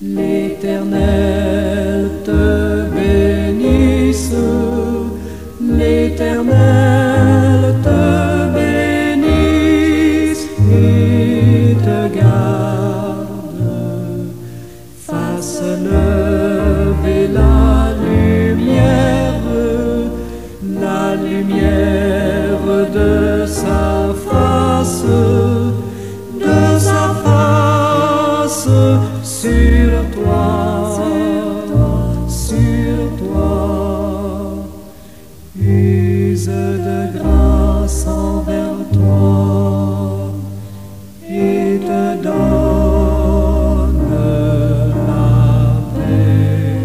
L'Éternel te bénisse, l'Éternel te bénisse et te garde, fasse lever la lumière de sa face sur toi, use de grâce envers toi et te donne la paix,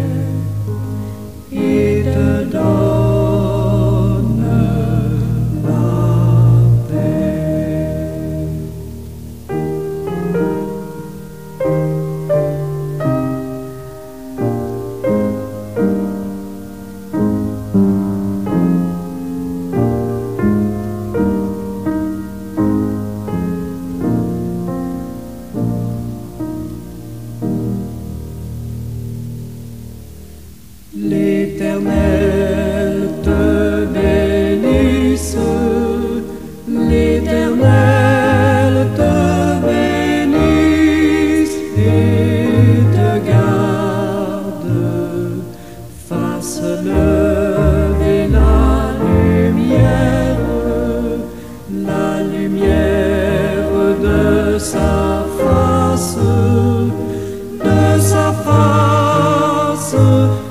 et te donne la paix. L'Éternel te bénisse, l'Éternel te bénisse et te garde, fasse lever la lumière de sa face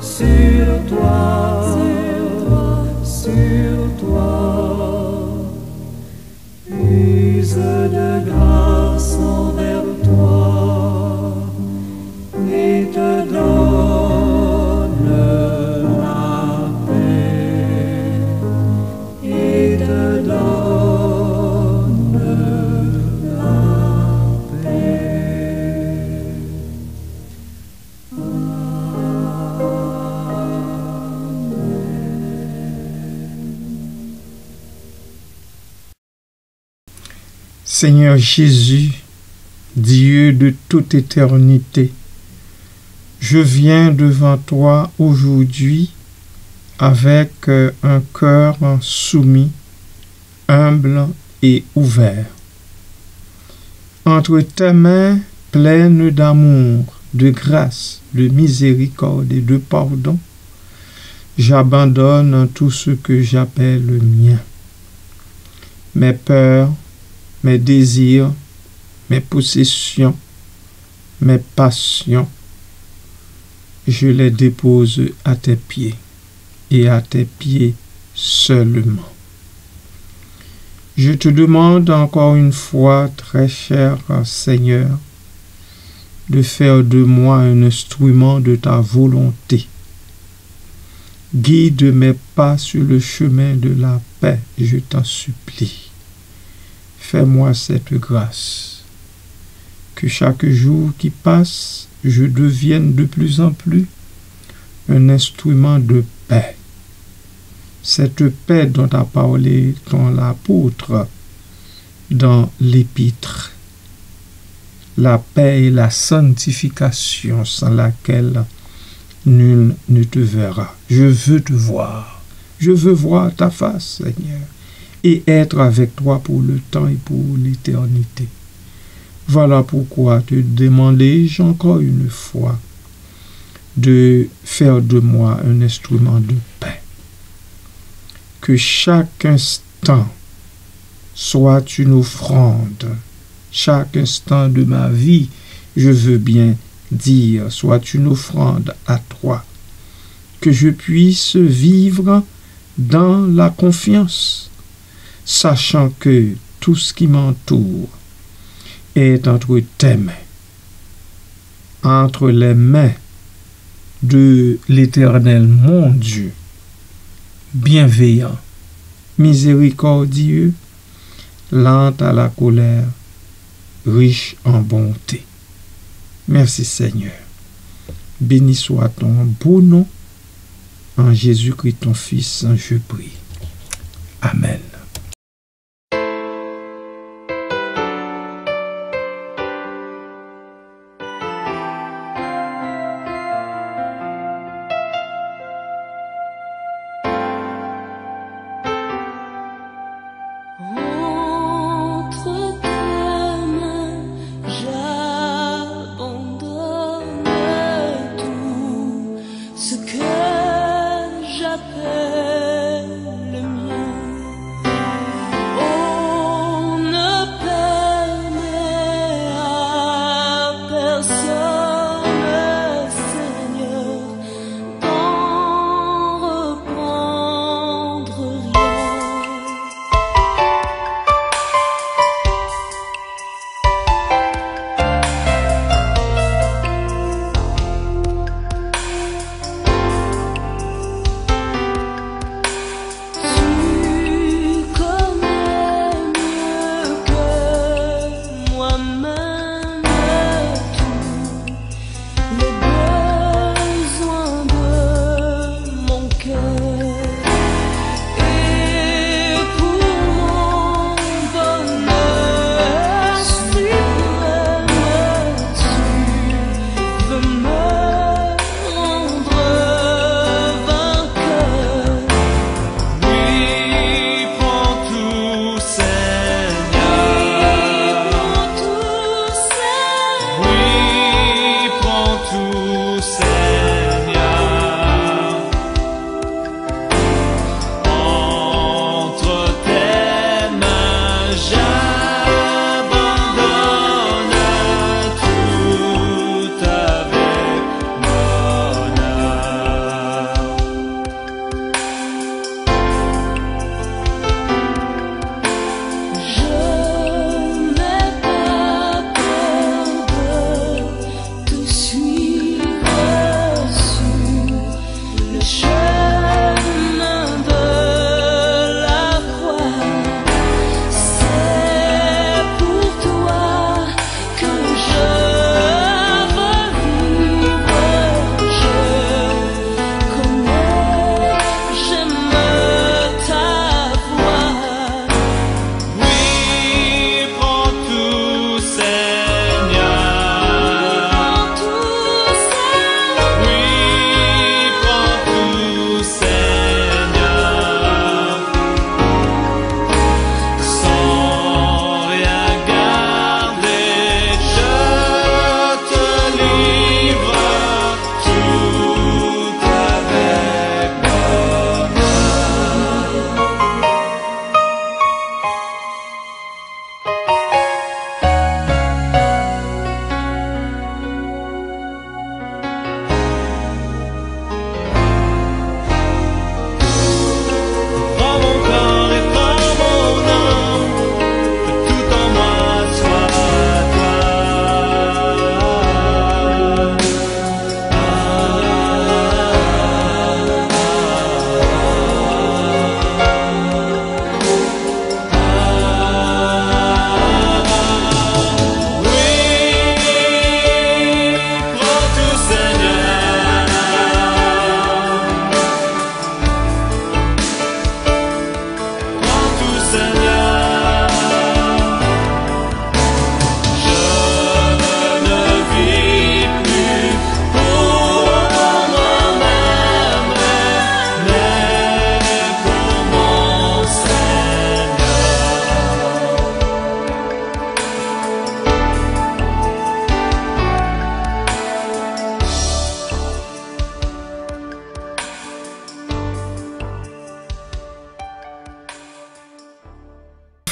sur toi, use de grâce envers toi et te donne la paix, et te donne la paix. Seigneur Jésus, Dieu de toute éternité, je viens devant toi aujourd'hui avec un cœur soumis, humble et ouvert. Entre tes mains pleines d'amour, de grâce, de miséricorde et de pardon, j'abandonne tout ce que j'appelle le mien. Mes peurs, mes désirs, mes possessions, mes passions, je les dépose à tes pieds et à tes pieds seulement. Je te demande encore une fois, très cher Seigneur, de faire de moi un instrument de ta volonté. Guide mes pas sur le chemin de la paix, je t'en supplie. Fais-moi cette grâce, que chaque jour qui passe, je devienne de plus en plus un instrument de paix. Cette paix dont a parlé ton l'apôtre dans l'épître, la paix et la sanctification sans laquelle nul ne te verra. Je veux te voir, je veux voir ta face, Seigneur, et être avec toi pour le temps et pour l'éternité. Voilà pourquoi te demandais-je encore une fois de faire de moi un instrument de paix. Que chaque instant soit une offrande, chaque instant de ma vie, je veux bien dire, soit une offrande à toi, que je puisse vivre dans la confiance, sachant que tout ce qui m'entoure est entre tes mains, entre les mains de l'Éternel, mon Dieu, bienveillant, miséricordieux, lent à la colère, riche en bonté. Merci Seigneur. Béni soit ton beau nom, En Jésus-Christ, ton Fils, je prie. Amen.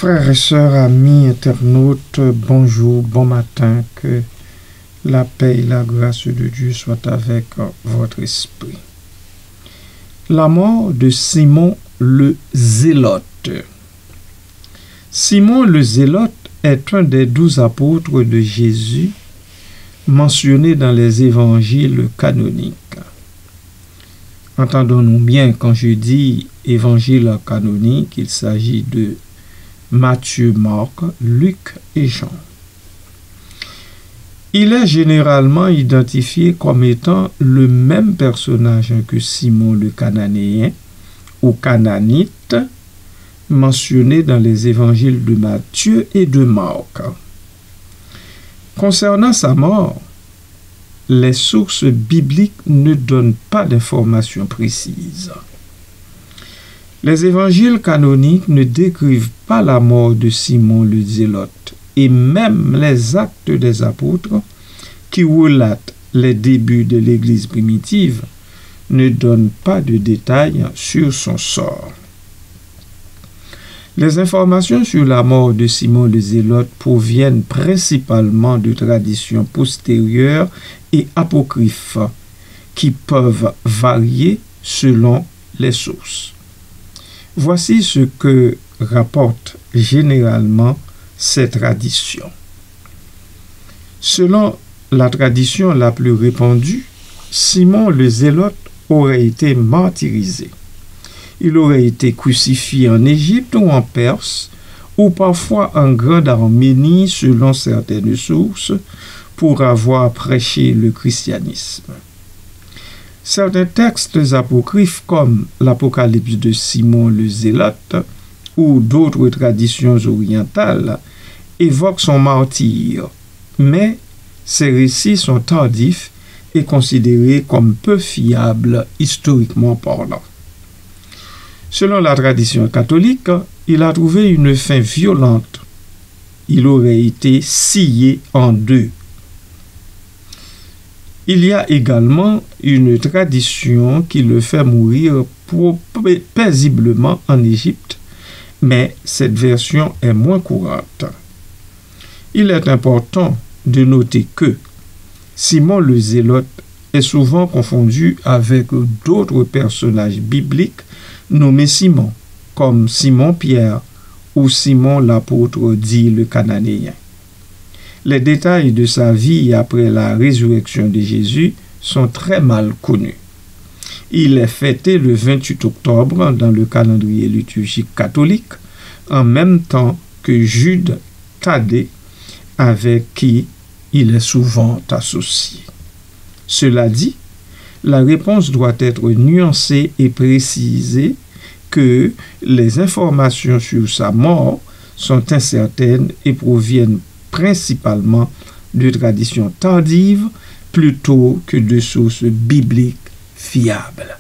Frères et sœurs, amis, internautes, bonjour, bon matin, que la paix et la grâce de Dieu soient avec votre esprit. La mort de Simon le Zélote. Simon le Zélote est un des 12 apôtres de Jésus mentionnés dans les évangiles canoniques. Entendons-nous bien, quand je dis évangile canonique, il s'agit de Matthieu, Marc, Luc et Jean. Il est généralement identifié comme étant le même personnage que Simon le Cananéen ou Cananite, mentionné dans les évangiles de Matthieu et de Marc. Concernant sa mort, les sources bibliques ne donnent pas d'informations précises. Les évangiles canoniques ne décrivent pas la mort de Simon le Zélote, et même les actes des apôtres, qui relatent les débuts de l'Église primitive, ne donnent pas de détails sur son sort. Les informations sur la mort de Simon le Zélote proviennent principalement de traditions postérieures et apocryphes qui peuvent varier selon les sources. Voici ce que rapportent généralement ces traditions. Selon la tradition la plus répandue, Simon le Zélote aurait été martyrisé. Il aurait été crucifié en Égypte ou en Perse, ou parfois en Grande Arménie selon certaines sources, pour avoir prêché le christianisme. Certains textes apocryphes comme l'Apocalypse de Simon le Zélote ou d'autres traditions orientales évoquent son martyre, mais ces récits sont tardifs et considérés comme peu fiables historiquement parlant. Selon la tradition catholique, il a trouvé une fin violente. Il aurait été scié en deux. Il y a également une tradition qui le fait mourir paisiblement en Égypte, mais cette version est moins courante. Il est important de noter que Simon le Zélote est souvent confondu avec d'autres personnages bibliques nommés Simon, comme Simon-Pierre ou Simon l'apôtre dit le Cananéen. Les détails de sa vie après la résurrection de Jésus sont très mal connus. Il est fêté le 28 octobre dans le calendrier liturgique catholique, en même temps que Jude Thaddée, avec qui il est souvent associé. Cela dit, la réponse doit être nuancée et précisée que les informations sur sa mort sont incertaines et proviennent principalement de traditions tardives plutôt que de sources bibliques fiables.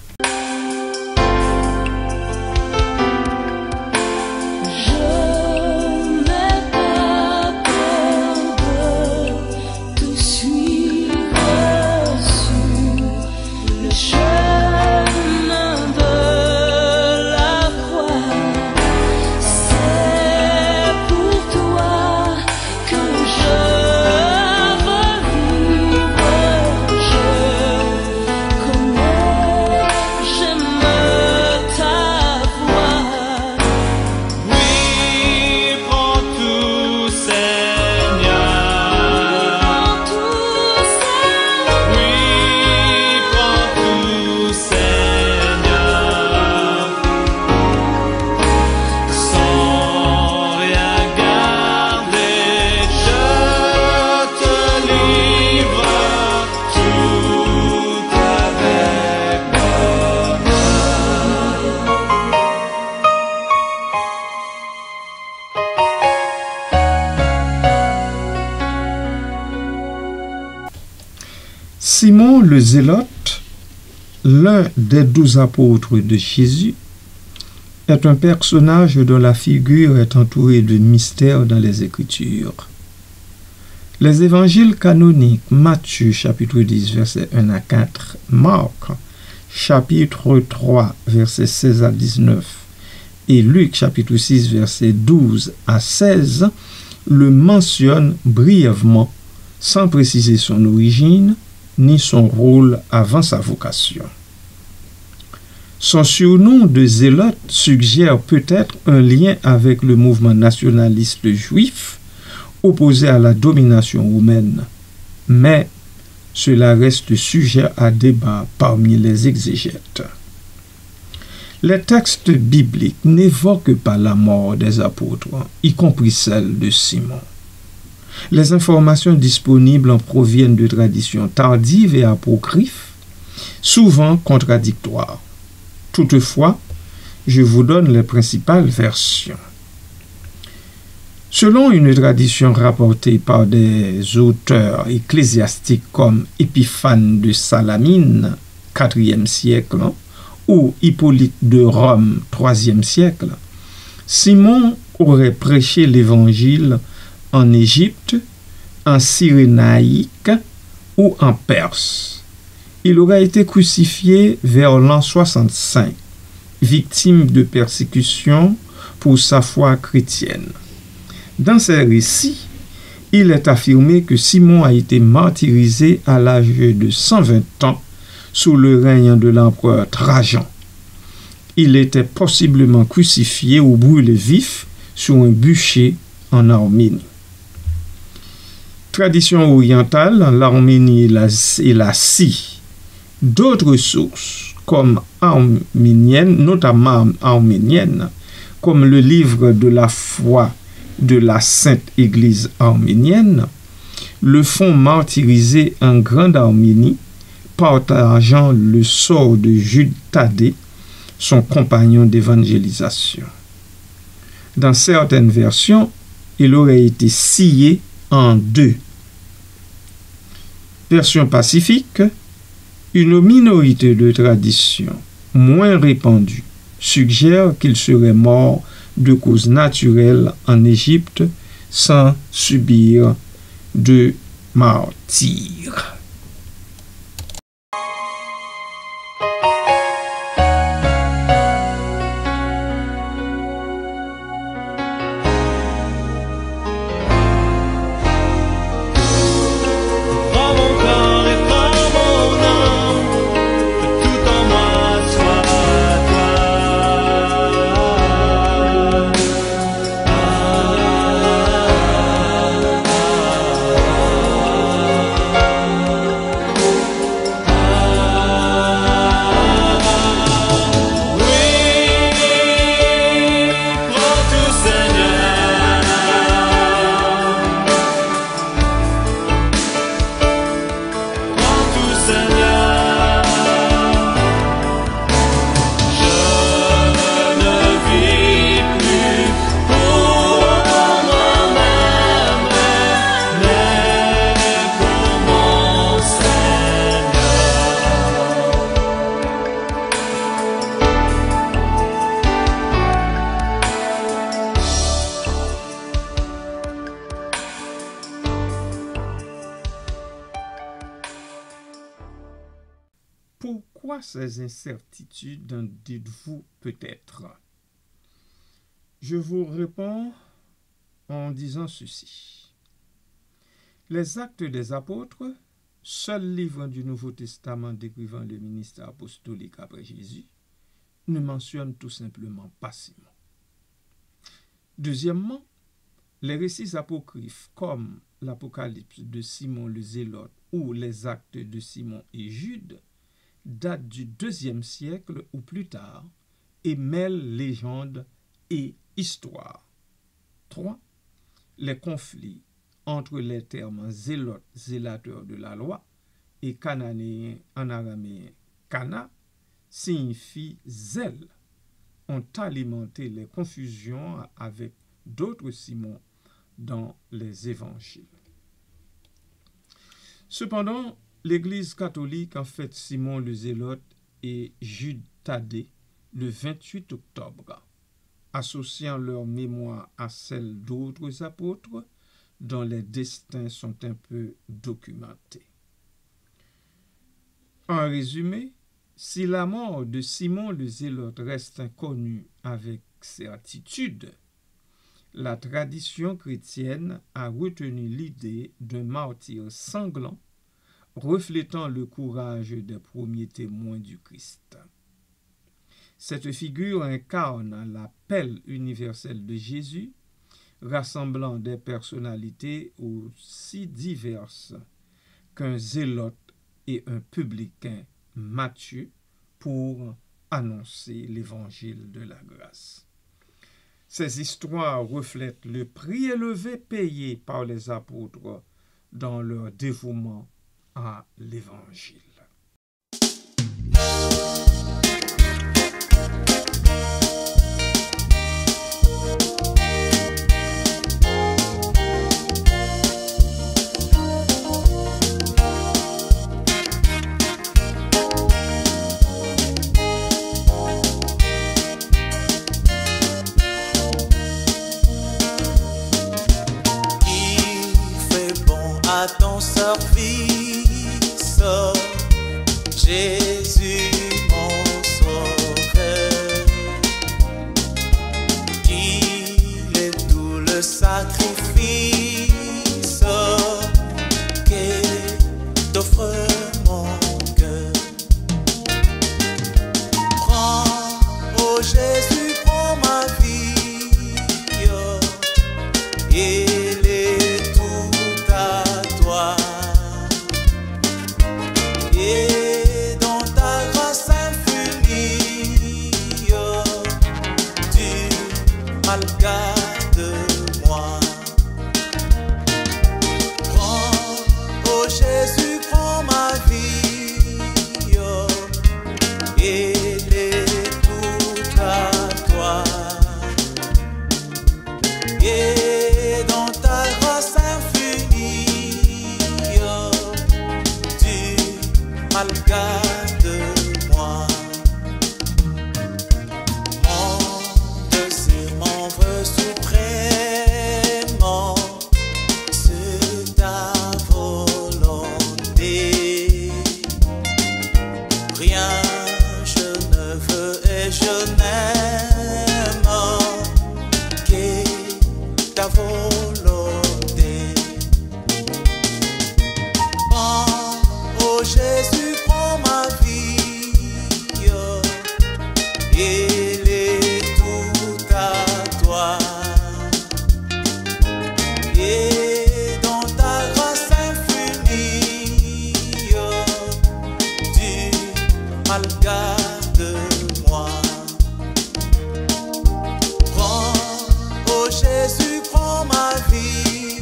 Simon le Zélote, l'un des 12 apôtres de Jésus, est un personnage dont la figure est entourée de mystères dans les Écritures. Les évangiles canoniques, Matthieu chapitre 10 versets 1 à 4, Marc chapitre 3 versets 16 à 19 et Luc chapitre 6 versets 12 à 16 le mentionnent brièvement sans préciser son origine ni son rôle avant sa vocation. Son surnom de Zélote suggère peut-être un lien avec le mouvement nationaliste juif opposé à la domination romaine, mais cela reste sujet à débat parmi les exégètes. Les textes bibliques n'évoquent pas la mort des apôtres, y compris celle de Simon. Les informations disponibles en proviennent de traditions tardives et apocryphes, souvent contradictoires. Toutefois, je vous donne les principales versions. Selon une tradition rapportée par des auteurs ecclésiastiques comme Épiphane de Salamine, IVe siècle, ou Hippolyte de Rome, IIIe siècle, Simon aurait prêché l'évangile en Égypte, en Cyrénaïque ou en Perse. Il aurait été crucifié vers l'an 65, victime de persécutions pour sa foi chrétienne. Dans ces récits, il est affirmé que Simon a été martyrisé à l'âge de 120 ans sous le règne de l'empereur Trajan. Il était possiblement crucifié ou brûlé vif sur un bûcher en Arménie. Tradition orientale, l'Arménie et la Syrie. D'autres sources, comme arméniennes, notamment arméniennes, comme le livre de la foi de la Sainte Église arménienne, le font martyriser en Grande Arménie, partageant le sort de Jude Thaddée, son compagnon d'évangélisation. Dans certaines versions, il aurait été scié en deux. Version pacifique, une minorité de traditions moins répandues suggère qu'il serait mort de cause naturelle en Égypte sans subir de martyre. Pourquoi ces incertitudes, en dites-vous peut-être? Je vous réponds en disant ceci. Les Actes des Apôtres, seul livre du Nouveau Testament décrivant le ministère apostolique après Jésus, ne mentionne tout simplement pas Simon. Deuxièmement, les récits apocryphes comme l'Apocalypse de Simon le Zélote ou les Actes de Simon et Jude datent du IIe siècle ou plus tard et mêlent légende et histoire. 3. Les conflits entre les termes zélote, zélateur de la loi, et cananéen en araméen cana, signifient zèle, ont alimenté les confusions avec d'autres Simons dans les évangiles. Cependant, l'Église catholique en fait Simon le Zélote et Jude Thaddée le 28 octobre, associant leur mémoire à celle d'autres apôtres dont les destins sont un peu documentés. En résumé, si la mort de Simon le Zélote reste inconnue avec certitude, la tradition chrétienne a retenu l'idée d'un martyr sanglant reflétant le courage des premiers témoins du Christ. Cette figure incarne l'appel universel de Jésus, rassemblant des personnalités aussi diverses qu'un zélote et un publicain Matthieu pour annoncer l'évangile de la grâce. Ces histoires reflètent le prix élevé payé par les apôtres dans leur dévouement à l'Évangile. À ton service, Jésus mon sauveur, qu'il est tout le sacrifice que t'offre mon cœur. Prends, oh Jésus, prends ma vie, il est tout à toi. Et dans ta grâce infinie, tu malgardes-moi. Prends, oh Jésus, prends ma vie, elle est tout à toi. Et dans ta grâce infinie, tu malgardes-moi. Mon désir, mon vœu suprême, c'est ta volonté. Rien je ne veux et je n'aime que ta volonté. Oh Jésus, prends ma vie, elle est tout à toi. Et dans ta grâce infinie, tu malgardes-moi. Prends, oh Jésus, prends ma vie,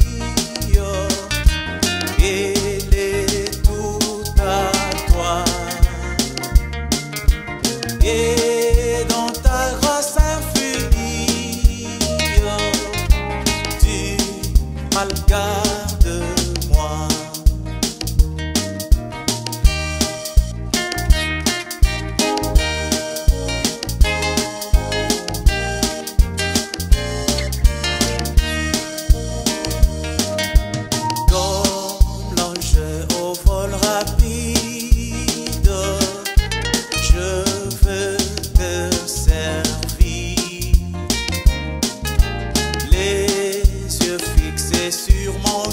elle est tout à toi. Et dans ta grâce infinie, tu malgardes-moi. Comme l'ange au vol rapide, je veux te servir. Les yeux fixés sur mon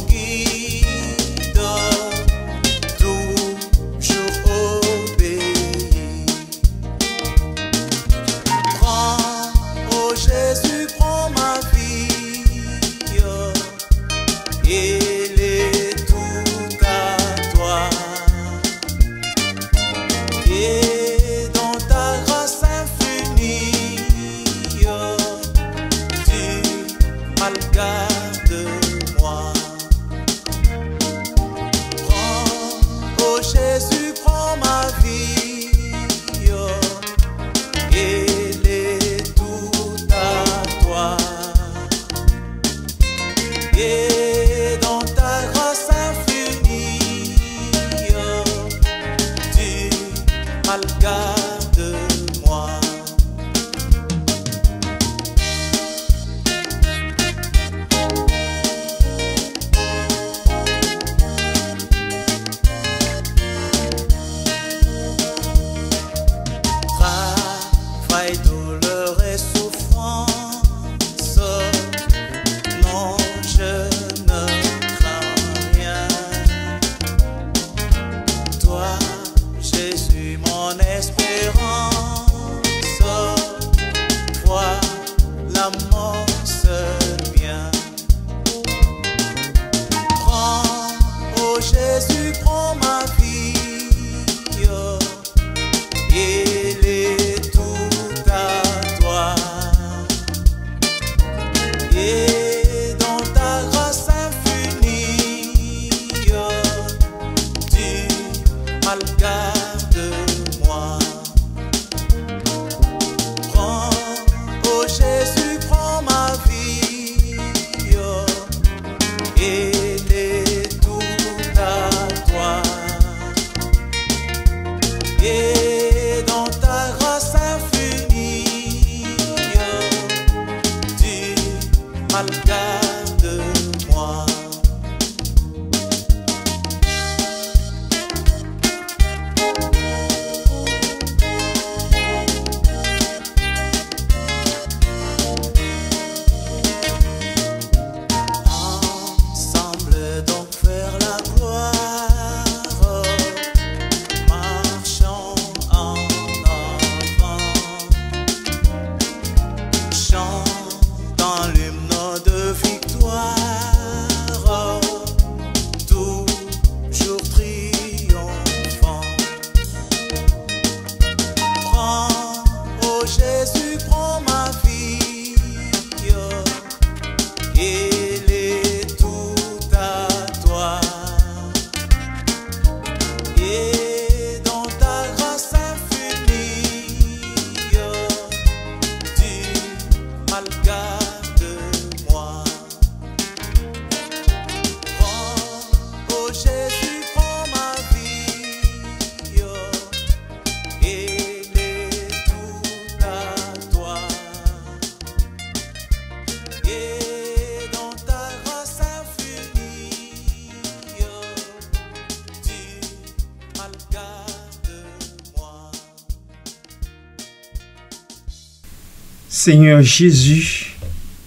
Seigneur Jésus,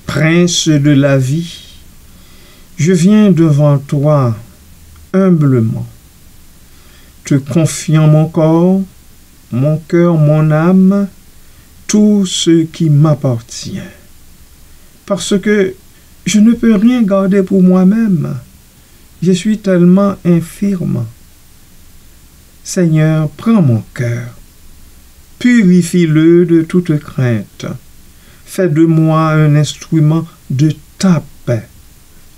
Prince de la vie, je viens devant toi humblement, te confiant mon corps, mon cœur, mon âme, tout ce qui m'appartient. Parce que je ne peux rien garder pour moi-même. Je suis tellement infirme. Seigneur, prends mon cœur, purifie-le de toute crainte. Fais de moi un instrument de ta paix.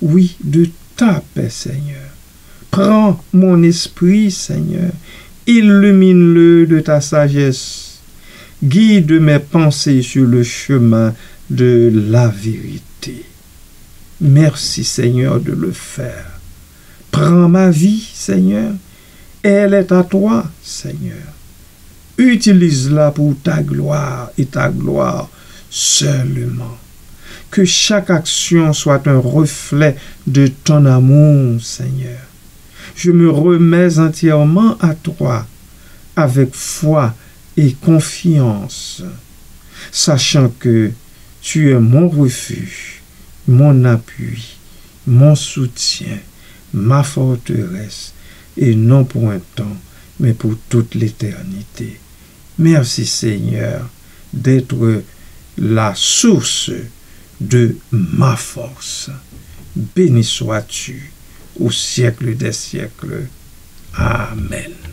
Oui, de ta paix, Seigneur. Prends mon esprit, Seigneur, illumine-le de ta sagesse. Guide mes pensées sur le chemin de la vérité. Merci, Seigneur, de le faire. Prends ma vie, Seigneur. Elle est à toi, Seigneur. Utilise-la pour ta gloire et ta gloire seulement. Que chaque action soit un reflet de ton amour, Seigneur. Je me remets entièrement à toi, avec foi et confiance, sachant que tu es mon refuge, mon appui, mon soutien, ma forteresse, et non pour un temps, mais pour toute l'éternité. Merci, Seigneur, d'être la source de ma force. Béni sois-tu au siècle des siècles. Amen.